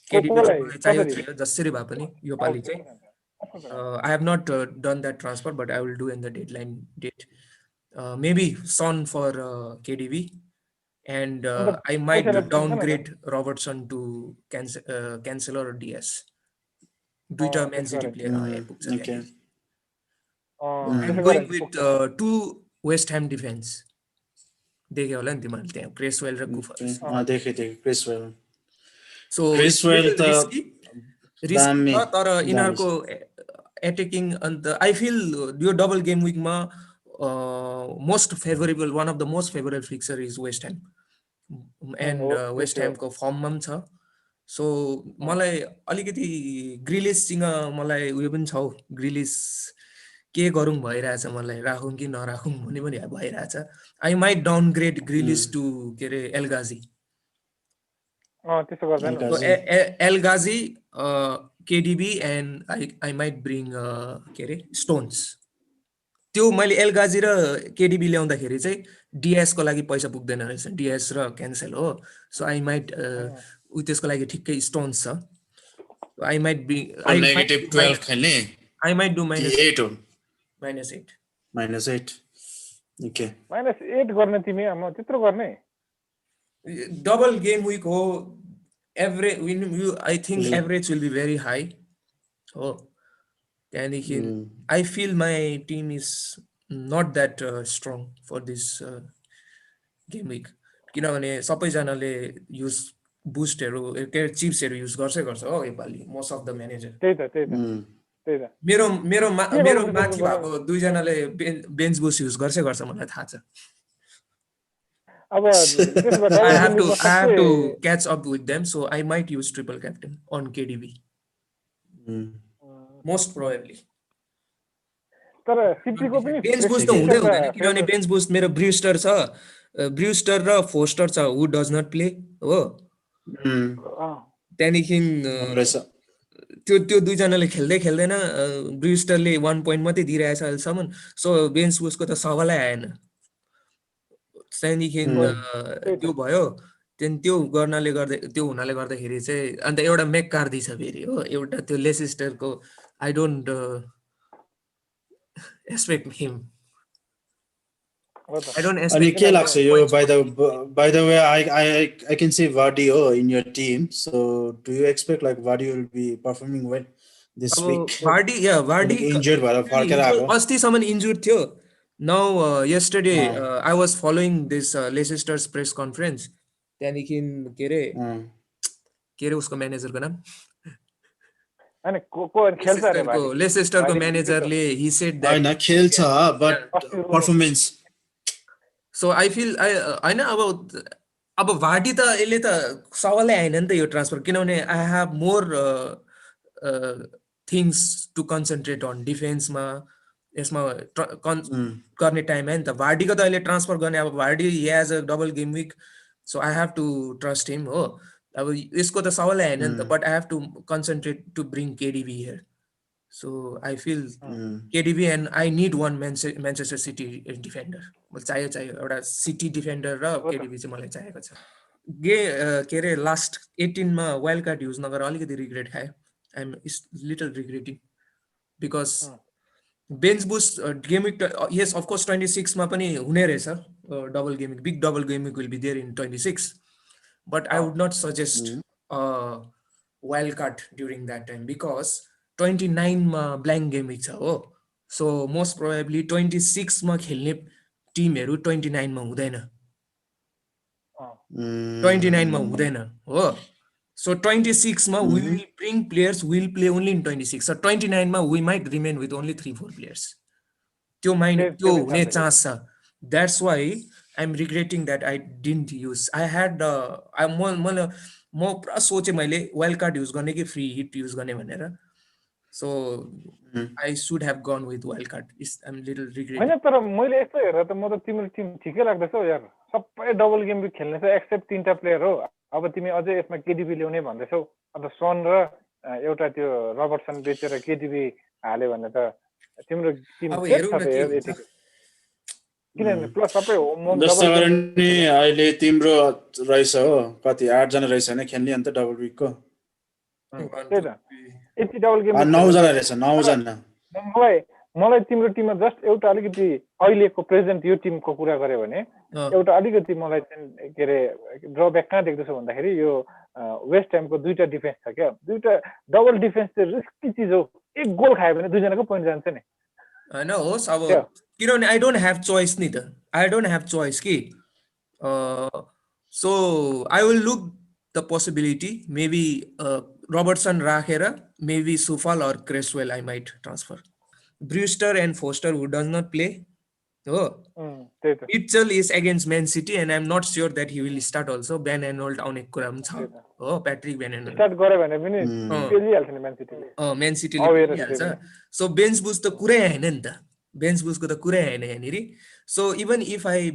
Speaker 3: केडीबी चाहियो जसरी भए पनि यो पालि चाहिँ। I have not done that transfer, but I will do in the deadline date. Maybe Son for KDB, and I might downgrade Robertson to Cancelo or DS. Duita Man City player. Okay. I'm going with 2 West Ham defense. देखे होला नि तिमीले त्यहाँ क्रेसवेल र कुफर।
Speaker 4: देखे क्रेसवेल।
Speaker 3: So क्रेसवेल त risk तर इनरको एटेकिङ अन्त आई फिल यो डबल गेम विकमा most favourable, one of the most favourable fixture is West Ham and West ह्यामको फर्ममा पनि छ। सो मलाई अलिकति ग्रिलिससँग मलाई उयो पनि छ हौ, ग्रिलिस के गरौँ भइरहेछ, मलाई राखौँ कि नराखौँ भन्ने पनि भइरहेछ। आई माइट डाउनग्रेड ग्रिलिस टु के अरे L Ghazi. L Ghazi KDB and I might bring के अरे Stones. त्यो मैले एलगाजी र KDB ल्याउँदाखेरि चाहिँ DS को लागि पैसा पुग्दैन रहेछ, DS र क्यान्सल हो. सो आई माइट उ त्यसको लागि ठिक्कै Stones छ. I might be
Speaker 4: -12 खेल्ने
Speaker 3: I might do
Speaker 4: -8 हो
Speaker 3: -8.
Speaker 4: -8 ओके
Speaker 1: -8 गर्ने तिमी म त्यत्रो गर्ने
Speaker 3: डबल गेम विक हो. I think average will be very high. Oh, त्यहाँदेखि I feel my team is not that strong for this game week. किनभने सबैजनाले युज बुस्टहरु के चिप्सहरु युज गर्छ हो योपालि मोस्ट अफ द म्यानेजर.
Speaker 1: त्यही त
Speaker 3: मेरो माथि भएको दुई जनाले बेन्च बुस्ट युज गर्छ मलाई थाहा छ.
Speaker 1: अब
Speaker 3: I have to catch up with them, so I might use triple captain on KDB. Most probably.
Speaker 1: तर सिटी को पनि
Speaker 3: बेन्च बुस्ट त हुँदैन किनभने बेन्च बुस्ट मेरो ब्रूस्टर छ, ब्रूस्टर र फोस्टर छ, who does not play हो. त्यहाँदेखि त्यो दुई जनाले खेल्दैन, ब्रूस्टरले 1 point मात्रै दिइरहेछ अहिलेसम्म. सो बेन्च बुस्टको त सवालै आएन. त्यहाँदेखि त्यो भयो. त्यहाँदेखि त्यो हुनाले गर्दाखेरि चाहिँ अन्त एउटा मेक्कार्दी छ फेरि हो, एउटा त्यो लेसेस्टरको. आई डोन्ट एक्सपेक्ट हिम.
Speaker 4: अनि के लाग्छ यो by the way I can see Vardy in your team, so do you expect like Vardy will be performing well this week?
Speaker 3: Vardy
Speaker 4: injured भएर फर्केर आएको,
Speaker 3: अस्तिसम्म इन्जुर्ड थियो. Now yesterday I was following this Leicester's press conference. त्यहाँदेखि के रे उसको म्यानेजरको नाम
Speaker 1: अनि को खेल्छ अरे भाइ
Speaker 3: लेसेस्टरको म्यानेजरले he said that
Speaker 4: हैन खेल्छ but performance.
Speaker 3: So I feel हैन अब भार्डी त यसले त सवालै आएन नि त यो ट्रान्सफर, किनभने I have more things to concentrate on डिफेन्समा. यसमा गर्ने टाइम है नि त. भार्डीको त अहिले ट्रान्सफर गर्ने, अब Bhardi he has a double game week, so I have to trust him हो. अब यसको त सवालै आएन नि त, but I have to concentrate to bring KDB here. So I feel KDB and I need one Manchester City defender. मलाई चाहियो एउटा सिटी डिफेन्डर र KDB चाहिँ मलाई चाहिएको छ. के रे लास्ट 18 मा वाइल्ड कार्ड युज नगरेर अलिकति रिग्रेट खाए. I am little regretting because bench boost game week yes of course 26 मा पनि हुने रहेछ double game week. Big double game week will be there in 26, but I would not suggest wild card during that time because 29 मा blank game week छ हो. So most probably 26 मा खेल्ने टिमहरु 29 मा हुँदैन, 29 मा हुँदैन हो. So 26 ma we will bring players who will play only in 26. So 29 ma we might remain with only 3-4 players. त्यो हुने चान्स छ. That's why I'm regretting that I didn't use. I had म पुरा सोचे मैले वाइल्ड कार्ड युज गर्ने कि free hit use गर्ने भनेर. So I should have gone with wild card. I'm little regret.
Speaker 1: हैन तर मैले यस्तो हेरेर त म त तिम्रो टिम ठिकै लाग्दैछ यार. सबै डबल गेम विक खेल्ने छ एक्सेप्ट 3टा प्लेयर हो. अब तिमी अझै यसमा KDB ल्याउने भन्दैछौ. अन्त सन र एउटा त्यो रबर्टसन बेचेर KDB हाल्यो भने त तिम्रो टिम
Speaker 3: अब हेरौँ न के हुन्छ.
Speaker 1: किनभने प्लस सबै होम
Speaker 4: जस्तो गरे नि अहिले तिम्रो रहेछ हो कति 8 जना रहेछ हैन खेल्ने अन्त डबल विकको.
Speaker 1: त्यही त यति डबल गेम
Speaker 4: 9 जना रहेछ 9 जना.
Speaker 1: मलाई तिम्रो टिममा जस्ट एउटा अलिकति अहिलेको प्रेजेन्ट यो टिमको कुरा गर्यो भने एउटा अलिकति मलाई के रे ड्रब्याक कहाँ देख्दैछु भन्दाखेरि यो वेस्ट ह्यामको दुईटा डिफेन्स छ क्या. दुईटा डबल डिफेन्स चाहिँ रिस्की चिज हो. एक गोल खायो भने दुईजनाको पोइन्ट जान्छ नि
Speaker 3: हैन होस्. अब किनभने आई डोन्ट ह्याभ चोइस नि त. आई डोन्ट ह्याभ चोइस कि. So I will look the possibility maybe Robertson राखेर maybe Coufal or Cresswell I might transfer. Brewster and Foster who does not play. Oh, Mitchell is against Man City and I'm not sure that he will start also. Ben Arnold आउने कुरा पनि छ. Oh, Patrick Ben Arnold.
Speaker 1: Start गरे भने पनि खेलिहाल्छ नि Man City ले.
Speaker 3: Man City ले खेलिहाल्छ. So bench boost त कुरै हैन नि त. Bench boost को त कुरै हैन यहाँनिर. So even if I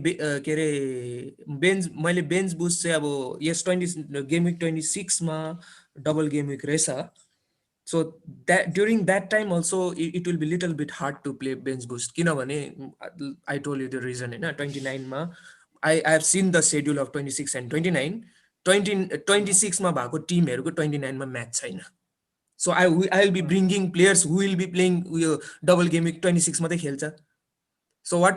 Speaker 3: के रे मैले bench boost चाहिँ अब यस 20 गेम विक 26 मा डबल गेम विक रहेछ. So that during that time also it will be little bit hard to play bench boost. किनभने I told you the reason हैन 29 मा I have seen the schedule of 26 and 29. 26 मा भएको टिमहरुको 29 मा match छैन. So I will be bringing players who will be playing double game week 26 मात्रै खेल्छ. So what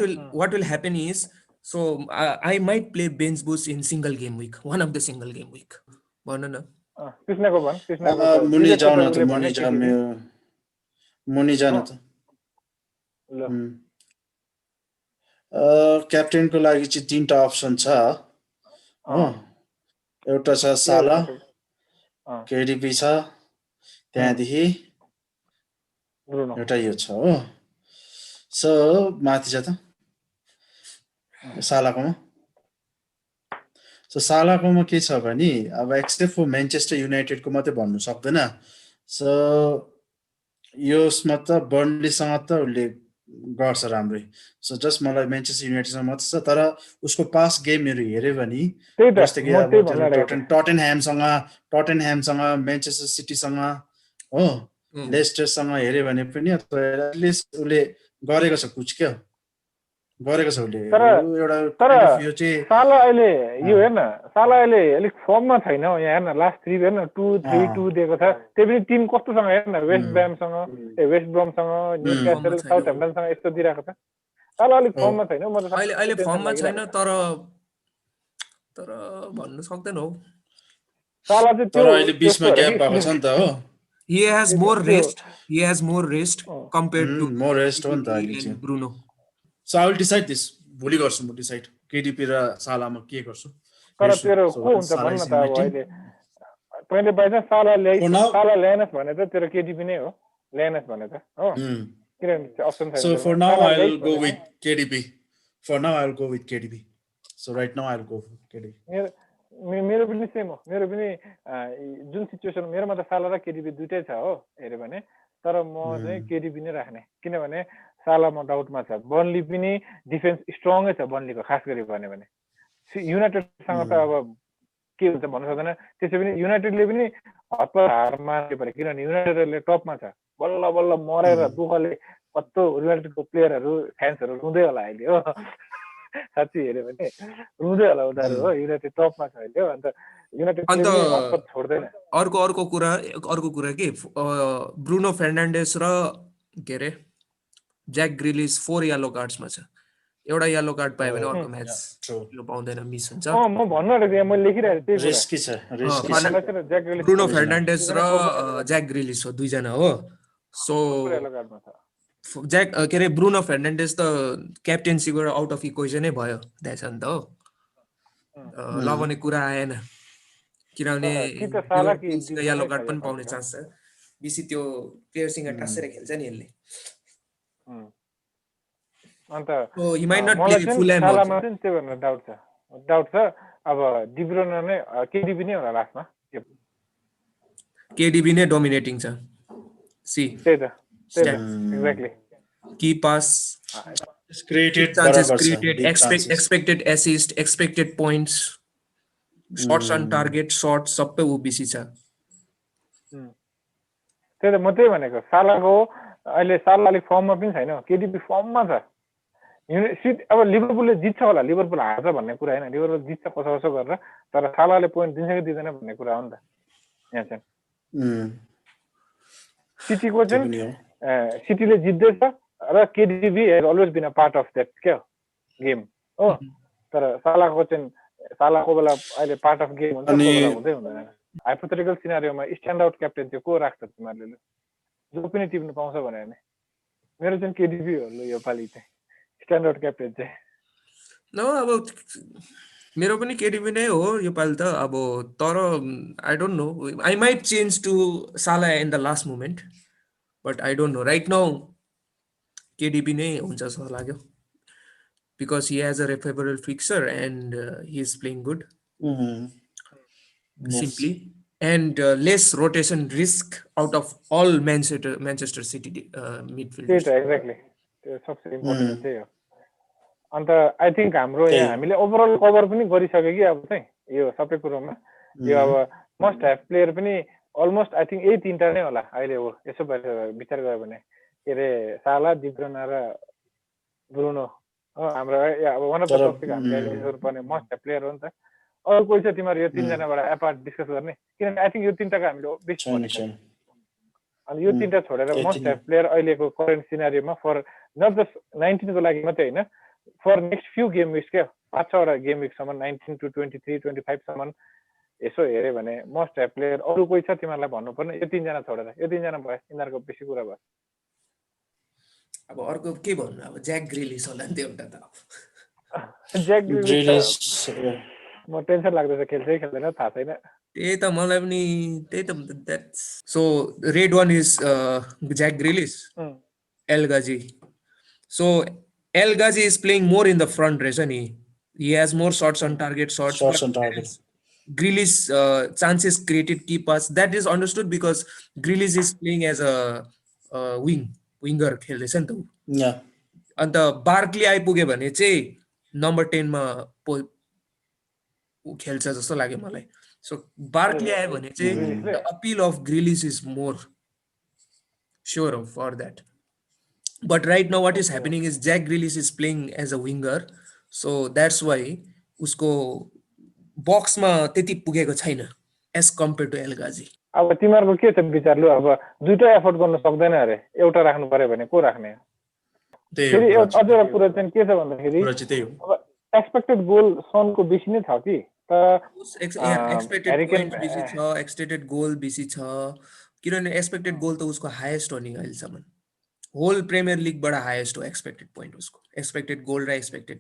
Speaker 3: will happen is, so I might play bench boost in single game week, one of the single game week. भन न.
Speaker 1: कृष्णको भन,
Speaker 4: मुनि जाऊ न त, मुनि जान त.
Speaker 1: ल
Speaker 4: क्याप्टेनको लागि चाहिँ 3टा अप्सन छ हो. एउटा छ साला, केडीपी छ, त्यहाँदेखि एउटा यो छ हो. सो माथि छ त सालाकोमा. सो सालाकोमा के छ भने अब एक्सेप्ट फर म्यानचेस्टर युनाइटेडको मात्रै भन्नु सक्दैन. सो यसमा त बर्नलीसँग त उसले गर्छ राम्रै. सो जस्ट मलाई म्यानचेस्टर युनाइटेडसँग मात्रै छ. तर उसको पास गेमहरू हेऱ्यो भने जस्तै कि अब टटेनह्यामसँग म्यानचेस्टर सिटीसँग हो, लेस्टरसँग हेऱ्यो भने पनि एटलिस्ट उसले गरेको छ कुछ क्या, गरेको छ उसले. एउटा यो चाहिँ
Speaker 1: साला अहिले यो हेर्न, साला अहिले अलिक फर्ममा छैन यहाँ हेर्न. लास्ट 3 हेर्न 2-3-2 दिएको छ. त्यही पनि टिम कस्तोसँग हेर्न, वेस्ट ब्रमसँग, न्युक्यासल, साउथह्याम्पटनसँग यस्तो दिइरहेको छ. साला अलिक फर्ममा छैन. म त
Speaker 3: अहिले फर्ममा छैन, तर भन्नु सक्दैन हो.
Speaker 1: साला चाहिँ
Speaker 4: तर अहिले 20 मा ग्याप भएको छ नि त हो.
Speaker 3: He has more rest compared to
Speaker 4: more rest हो नि त अहिले चाहिँ
Speaker 3: Bruno.
Speaker 4: So I will decide this. भोलि गर्छु म डिसाइड केडीपी र सालामा के गर्छु.
Speaker 1: तर तेरो को हुन्छ भन्न त. अब अहिले पहिले बाइचा साला ल्याएनस् भने त तेरो केडीपी नै हो. ल्याएनस् भने त हो, किनभने अप्सन छैन.
Speaker 4: So for now I will go with KDB. For now I will go with KDB. So right now I will go for KDB.
Speaker 1: मेरो पनि सेम हो. मेरो पनि जुन सिचुएसन मेरोमा त साला र केडीबी दुइटै छ हो हेऱ्यो भने. तर म चाहिँ केडीबी नै राख्ने, किनभने सालामा डाउटमा छ. बर्नली पनि डिफेन्स स्ट्रङै छ बर्नलीको, खास गरी भन्यो भने. युनाइटेडसँग त अब के हुन्छ भन्नु सक्दैन. त्यसै पनि युनाइटेडले पनि हतपत हार मार्नु पर्यो, किनभने युनाइटेडले टपमा छ. बल्ल बल्ल मरेर दुःखले कस्तो युनाइटेडको प्लेयरहरू फ्यान्सहरू रुँदै होला अहिले हो. साँच्ची हेऱ्यो भने रुँदै होला उनीहरू हो. युनाइटेड टपमा छ अहिले हो. अन्त युनाइटेडले हतपत छोड्दैन.
Speaker 3: अर्को कुरा के ब्रुनो फर्नान्डेस र के अरे ज्याक ग्रिलिस 4 येलो कार्ड्समा छ. एउटा येलो कार्ड पायो भने अर्को म्याच यो पाउँदैन, मिस हुन्छ.
Speaker 1: म भन्नु आँटेको यहाँ मैले लेखिरहेको थिएँ.
Speaker 4: रिस्की छ.
Speaker 3: ब्रुनो फर्नान्डेस र ज्याक ग्रिलिस हो, दुईजना हो. सो ज्याक के अरे ब्रुनो फर्नान्डेस त क्याप्टेन्सीको आउट अफ इक्वेसनै भयो द्याट्स नि त हो. लगाउने कुरा आएन, किनभने येलो कार्ड पनि पाउने चान्स छ. बेसी त्यो प्लेयरसँग टाँसेर खेल्छ नि यसले.
Speaker 1: अन्त
Speaker 3: मलाई
Speaker 1: चाहिँ सालामा चाहिँ त्यो भनेर डाउट छ. अब डिब्रुनो नै केडीबी नै होला लास्टमा.
Speaker 3: केडीबी नै डोमिनेटिङ छ.
Speaker 1: त्यही त exactly.
Speaker 3: Ki pass expected assist, expected points, shots on target, shots सबै उ बेसी छ.
Speaker 1: त्यही त म त्यही भनेको. सालाको अहिले साला अलिक फर्ममा पनि छैन, केडीबी फर्ममा छ. अब लिभरपुलले जित्छ होला, लिभरपुल हार्छ भन्ने कुरा होइन. लिभरपुल जित्छ कसो गरेर, तर सालाले पोइन्ट दिन्छ कि दिँदैन भन्ने कुरा हो नि त यहाँ चाहिँ. सिटीको चाहिँ सिटीले जित्दैछ र KDB has always been a part of that क्या गेम हो. तर सालाको बेला अहिले पार्ट अफ गेम हुन्छ, हुँदै हुँदैन. हाइपोथेटिकल सिनारियोमा स्ट्यान्ड आउट क्याप्टेन चाहिँ को राख्छ तिमीहरूले, जो पनि टिप्नु पाउँछ भने मेरो चाहिँ केडीबी हो यो पालि चाहिँ स्ट्यान्ड आउट क्याप्टेन चाहिँ.
Speaker 3: न अब मेरो पनि केडीबी नै हो यो पालि त. अब तर I don't know, I might change to Salah in the last moment, but I don't know. Right now KDB नै हुन्छ जस्तो लाग्यो, because he has a favourable fixture and he is playing good simply, and less rotation risk out of all Manchester City midfield.
Speaker 1: त्यही त exactly, त्यो सबसे important त्यही हो. अन्त आई थिङ्क हाम्रो यहाँ हामीले ओभरअल कभर पनि गरिसक्यो कि अब चाहिँ यो सबै कुरोमा. यो अब मस्ट ह्याभ प्लेयर पनि अलमोस्ट आई थिङ्क यही तिनवटा नै होला अहिले हो यसो विचार गऱ्यो भने के अरे साला डिब्रुना र ब्रुनो हाम्रो अब वान अफ द टपिक हामीले गर्नुपर्ने मस्ट प्लेयर हो नि त अरू कोही छ तिमीहरू यो तिनजनाबाट एपार्ट डिस्कस गर्ने किनभने आई थिङ्क यो तिनवटाको हामीले बेस्ट भनेको अनि यो तिनवटा छोडेर मस्ट प्लेयर अहिलेको करेन्ट सिनारीमा फर नट जस्ट 19 को लागि मात्रै होइन for next few game weeks क्या 5-6 गेम विक्ससम्म 19 to 23 25 सम्म यसो हेऱ्यो भने मस्ट प्लेयर अरू कोही छ तिमीहरूलाई भन्नुपर्ने यो तिनजना छोडेर यो तिनजना भयो यिनीहरूको बेसी कुरा भयो
Speaker 3: अब अर्को के भन्नु अब ज्याक ग्रिलिस होला नि त्यो एउटा त
Speaker 1: ज्याक ग्रिलिस म टेन्सन लाग्दैछ खेल्छ कि खेल्दैन थाहा छैन
Speaker 3: त्यही त मलाई पनि त्यही त that's so red one is Jack Grealish El Ghazi so El Ghazi is playing more in the front रहेछ नि he has more shots on target Grealish chances created key pass that is understood because Grealish is playing as a winger खेल्दैछ नि त अन्त बार्कली आइपुग्यो भने चाहिँ number 10 मा खेल्छ जस्तो लाग्यो मलाई सो बार्कली आयो भने चाहिँ the appeal of Grealish is more sure for that but right now what is happening is Jack Grealish is playing as a winger so that's why उसको बक्समा त्यति पुगेको छैन एज कम्पेयर टु एल गाजी
Speaker 1: अब तिमीहरूको के छ विचार लु अब दुईटा एफोर्ड गर्न सक्दैन अरे एउटा राख्नु पर्यो भने को राख्ने फेरि अझ एउटा कुरा चाहिँ के छ भन्दाखेरि अब एक्सपेक्टेड गोल सनको बेसी नै छ कि तर
Speaker 3: एक्सपेक्टेड गोल बेसी छ किनभने एक्सपेक्टेड गोल त उसको हाईएस्ट हो नि अहिलेसम्म होल प्रिमियर लिगबाट हाईएस्ट हो एक्सपेक्टेड पोइन्ट उसको एक्सपेक्टेड गोल र एक्सपेक्टेड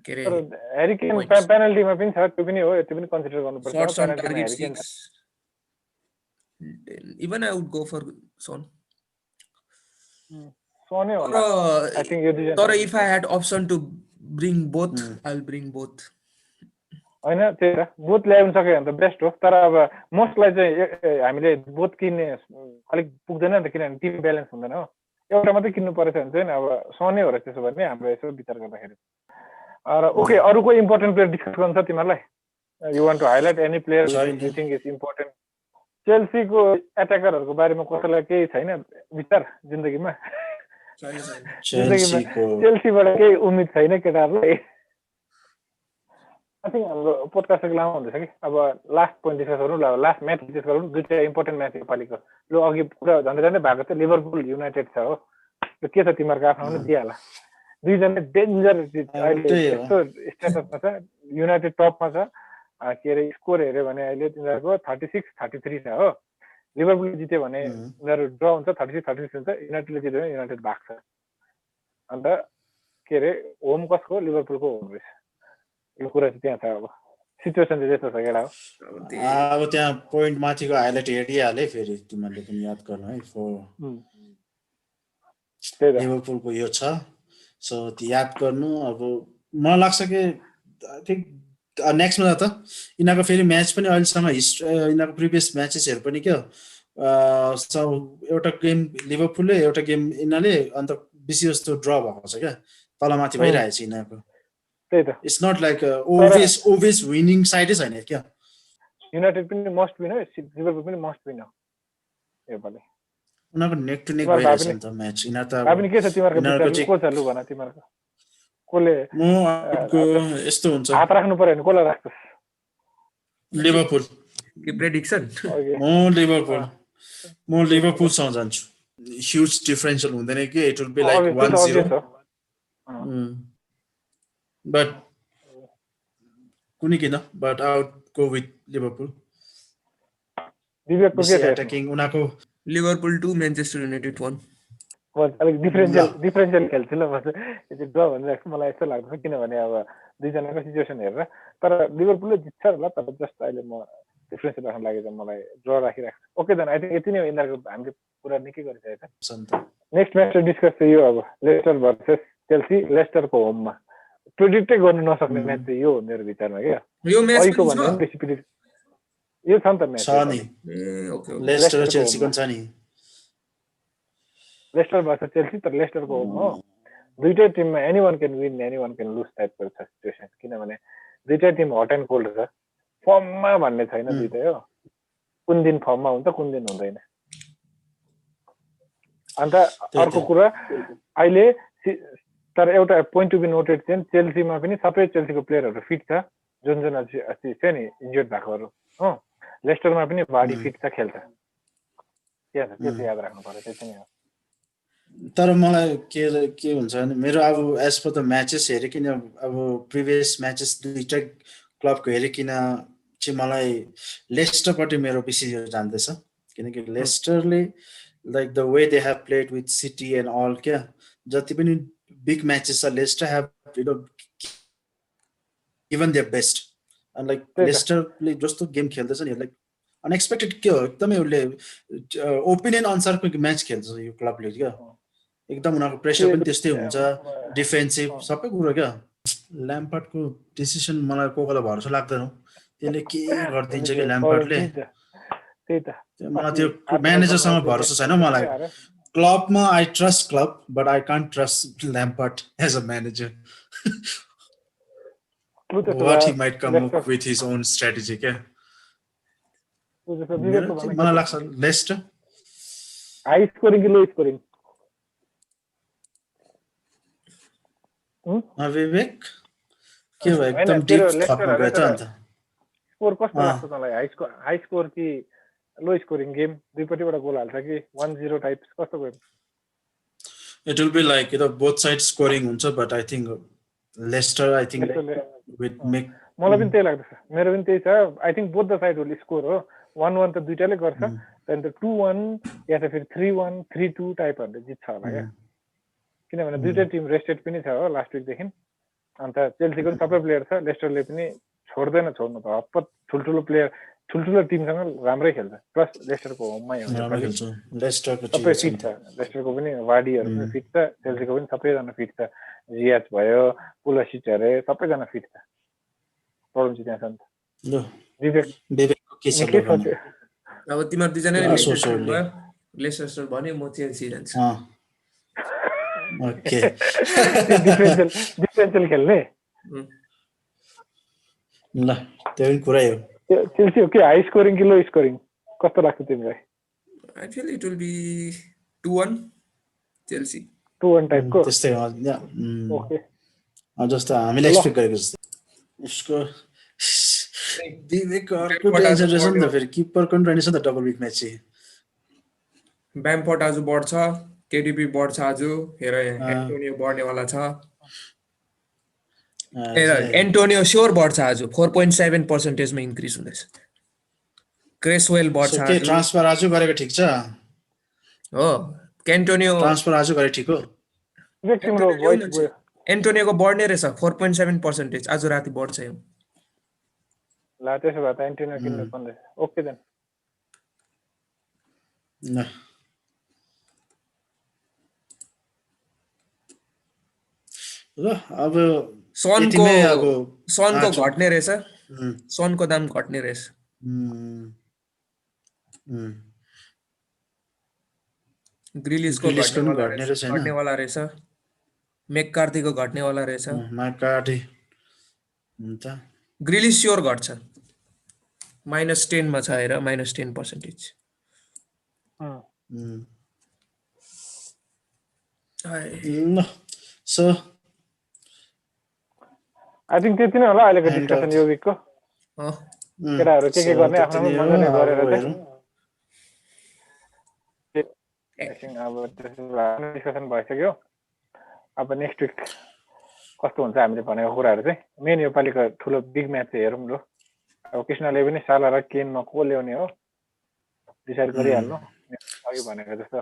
Speaker 3: के रे
Speaker 1: ह्यारी केन पेनल्टीमा पनि छ त्यो पनि हो त्यो पनि कन्सिडर गर्नुपर्छ
Speaker 3: shots on target 6 even I would go for Son
Speaker 1: सोनै होला आई थिंक यो डिजाइन
Speaker 3: तर if I had option to bring both I will bring both
Speaker 1: हैन त्यही त बोथ ल्याउन सक्यो भने त बेस्ट हो तर अब मोस्टलाई चाहिँ हामीले बोथ किन्ने अलिक पुग्दैन नि त किनभने टिम ब्यालेन्स हुँदैन हो एउटा मात्रै किन्नु परेछ भने चाहिँ अब सोनै हो र त्यसो भने हाम्रो यसो विचार गर्दाखेरि र ओके अरूको इम्पोर्टेन्ट प्लेयर डिस्कस गर्नु छ तिमीहरूलाई you want to highlight any player you think is important चेल्सीको एट्याकरहरूको बारेमा कसैलाई केही छैन विचार जिन्दगीमा चेल्सीबाट केही उम्मिद छैन केटाहरूलाई आई थिंक हाम्रो पोडकास्टको लामो हुँदैछ कि अब लास्ट पोइन्ट डिस्कस गरौँ ल लास्ट म्याच डिस्कस गरौँ दुईटा इम्पोर्टेन्ट म्याच योपालिको लु अघि पुरा झन्डै झन्डै भएको थियो लिभरपुल युनाइटेड छ हो के छ तिमीहरूको आफ्नो पनि दिइहाल दुईजना डेन्जर अहिले यस्तो स्ट्याटसमा छ युनाइटेड टपमा छ के अरे स्कोर हेऱ्यो भने अहिले तिनीहरूको 36-33 छ हो लिभरपुल जित्यो भने उनीहरू ड्र हुन्छ 36-36 हुन्छ युनाइटेडले जित्यो भने युनाइटेड भाग्छ अन्त के अरे होम कसको लिभरपुलको होम रहेछ यो कुरा चाहिँ त्यहाँ छ अब सिचुएसन चाहिँ त्यस्तो छ केटा हो
Speaker 4: अब त्यहाँ पोइन्ट माथिको हाइलाइट हेरिहाले फेरि तिमीहरूले पनि याद गर्नु है लिभरपुलको यो छ सो याद गर्नु अब मलाई लाग्छ कि आई थिंक नेक्स्टमा त यिनीहरूको फेरि म्याच पनि अहिलेसम्म यिनीहरूको प्रिभियस म्याचेसहरू पनि क्या एउटा गेम लिभरपुलले एउटा गेम यिनीहरूले अन्त बेसी जस्तो ड्र भएको छ क्या तलमाथि भइरहेछ यिनीहरूको
Speaker 1: त्यही त
Speaker 4: इट्स नट लाइक ओभियस विनिङ साइडै छैन क्या
Speaker 1: युनाइटेड पनि मस्ट विन हो लिभरपुल पनि मस्ट विन हो योपालि
Speaker 4: उनीहरूको नेक टु नेक भइरहेछ नि त म्याच यिनीहरू त
Speaker 1: पनि के छ तिमीहरूको को छ लु भन तिमीहरूको कोले
Speaker 4: यस्तो हुन्छ
Speaker 1: हात राख्नु पर्यो भने कोलाई राख्छस्
Speaker 4: लिभरपुल
Speaker 3: के प्रेडिक्सन
Speaker 4: म लिभरपुलसँग जान्छु ह्युज डिफरेन्शियल हुँदैन कि it will be like 1-0 but कुनै किन but I would go with Liverpool
Speaker 1: विवेकको के छ
Speaker 4: अट्याकिङ उनीहरूको
Speaker 3: लिभरपुल 2 म्यानचेस्टर युनाइटेड 1
Speaker 1: अलिक डिफरेन्शियल खेल्छ ल म चाहिँ ड्र भनिरहेको मलाई यस्तो लाग्छ किनभने अब दुईजनाको सिचुएसन हेरेर तर लिभरपुलले जित्छ होला तर जस्ट अहिले म डिफरेन्सियल राख्न लागेको मलाई ड्र राखिरहेको ओके देन आई थिंक यति नै हो यिनीहरूको हामीले कुरा निकै गरिसकेको छ नेक्स्ट म्याच डिस्कस चाहिँ यो अब लेस्टर भर्सेस चेल्सी लेस्टरको होममा प्रेडिक्टै गर्नु नसक्ने म्याच चाहिँ यो हो मेरो विचारमा क्या
Speaker 3: यो म्याच
Speaker 1: अहिलेको भन्दा पनि बेसी प्रेडिक्ट यो छ नि त म्याच
Speaker 4: छ नि लेस्टर र चेल्सीको छ नि
Speaker 1: लेस्टर भर्सेस चेल्सी तर लेस्टरको होम हो दुईटै टिममा anyone can win anyone can lose टाइपको छ सिचुएसन किनभने दुईटै टिम हट एन्ड कोल्ड छ फर्ममा भन्ने छैन दुईटै हो कुन दिन फर्ममा हुन्छ कुन दिन हुँदैन। अन्त अर्को कुरा अहिले तर एउटा पोइन्ट टु बी नोटेड चाहिँ चेल्सीमा पनि सबै चेल्सीको प्लेयरहरू फिट छ, जुन जुन अस्ति छ नि इन्जर्ड भएकोहरू हो। लेस्टरमा पनि बाडी फिट छ, खेल्छ। के चाहिँ याद राख्नु पर्यो, त्यति नै हो।
Speaker 4: तर मलाई के हुन्छ भने मेरो अब एज पर द म्याचेस हेरिकन अब प्रिभियस म्याचेस दुईवटा क्लबको हेरिकन चाहिँ मलाई लेस्टरपट्टि मेरो बेसी जान्दैछ, किनकि लेस्टरले like the way they have played with City and all क्या, जति पनि बिग म्याचेस छ Leicester have given their best. And like लेस्टरले जस्तो गेम खेल्दैछ नि लाइक अनएक्सपेक्टेड के हो, एकदमै उसले ओपिनियन अनुसारको म्याच खेल्छ यो क्लबले क्या। एकदम उनीहरूको प्रेसर पनि त्यस्तै हुन्छ, डिफेन्सिभ सबै कुरो क्या। ल्याम्पार्डको डिसिसन मलाई कोही बेला भरोसा लाग्दैन, त्यसले के गरिदिन्छ कि ल्याम्पार्डले। मलाई त्यो म्यानेजरसँग भरोसा छैन मलाई। क्लबमा I trust club but I can't trust Lampard as a manager. What he might come up with his own strategy क्या। मलाई लाग्छ लेस्टर
Speaker 1: हाई स्कोरिङ कि लो स्कोरिङ।
Speaker 4: विवेक के भयो, एकदम डिप थपमा गयो त अन्त।
Speaker 1: स्कोर कस्तो लाग्छ तँलाई, हाई स्कोर कि लो स्कोरिङ गेम? दुईपट्टिबाट गोल हाल्छ कि 1-0 टाइप्स, कस्तो गेम?
Speaker 4: इट विल बी लाइक यो त बोथ साइड स्कोरिङ हुन्छ, but I think Leicester I think with make.
Speaker 1: मलाई पनि त्यही लाग्दैछ, मेरो पनि त्यही छ। I think both the side will score हो। 1-1 त दुइटाले गर्छ, त्यहाँदेखि 2-1 या त फेरि 3-1 3-2 टाइपहरूले जित्छ होला क्या, किनभने दुइटै टिम रेस्टेड पनि छ हो लास्ट विकदेखि। अन्त चेल्सीको पनि सबै प्लेयर छ, लेस्टरले पनि छोड्दैन छोड्नु त, हप्पत ठुल्ठुलो प्लेयर ठुल्ठुलो टिमसँग राम्रै खेल्छ। प्लस लेस्टरको होममै हुन्छ, सबै फिट छ। लेस्टरको पनि वाडीहरू पनि फिट छ, चेल्सीको पनि सबैजना फिट छ। जियाज भयो, पुलसिच अरे सबैजना फिट छ। प्रब्लम चाहिँ त्यहाँ छ नि त।
Speaker 3: अब तिमीहरू दुईजनाले लेस्टर भन्यो, म चेल्सी जान्छु।
Speaker 4: ओके
Speaker 1: डिफरेन्सियल खेल्ने
Speaker 4: ल, त्यो पनि कुरै हो।
Speaker 1: चेल्सी हो कि हाई स्कोरिङ कि लो स्कोरिङ, कस्तो लाग्छ तिमीलाई?
Speaker 3: I feel it will be 2-1 Chelsea.
Speaker 1: 2-1 टाइपको
Speaker 4: त्यस्तै हो।
Speaker 1: ओके,
Speaker 4: जस्तो हामीले एक्सपेक्ट गरेको जस्तो। उसको विवेक अर्को डेन्जर रहेछ नि त, फेरि किपरको पनि रहेछ नि त डबल विक म्याच चाहिँ।
Speaker 3: ब्यामफोर्ड आज बढ्छ, केडिपी बढ्छ आज, हेर एन्टोनियो बढ्नेवाला छ। एन्टोनियो स्योर बढ्छ आज, 4.7% मा इन्क्रिज हुँदैछ। क्रेसवेल बढ्छ आज।
Speaker 4: ट्रान्सफर आज गरेको ठिक छ
Speaker 3: हो, एन्टोनियो
Speaker 4: ट्रान्सफर आज गरेको ठिक हो।
Speaker 3: एन्टोनियोको बढ्ने रहेछ 4.7%, आज राति बढ्छ यो।
Speaker 1: ला त्यसो भए त एन्टोनियो किन्नु पर्ने। ओके देन
Speaker 4: ल अब
Speaker 3: सनको घट्ने रहेछ, सनको दाम घट्ने रहेछ। ग्रिलिसको घट्नेवाला रहेछ, मेककार्थीको घट्नेवाला रहेछ। ग्रिलिस स्योर घट्छ, -10 मा छ हेर, -10%।
Speaker 1: आई थिङ्क त्यति नै होला अहिलेको डिस्कसन यो विकको। केटाहरू के गर्ने आफ्नो मजाले गरेर चाहिँ अब डिस्कसन भइसक्यो। अब नेक्स्ट विक कस्तो हुन्छ हामीले भनेको कुराहरू चाहिँ मेन योपालिको ठुलो बिग म्याच चाहिँ हेरौँ ल। अब कृष्णले पनि साला र केनमा को ल्याउने हो डिसाइड गरिहाल्नु अघि भनेको जस्तो।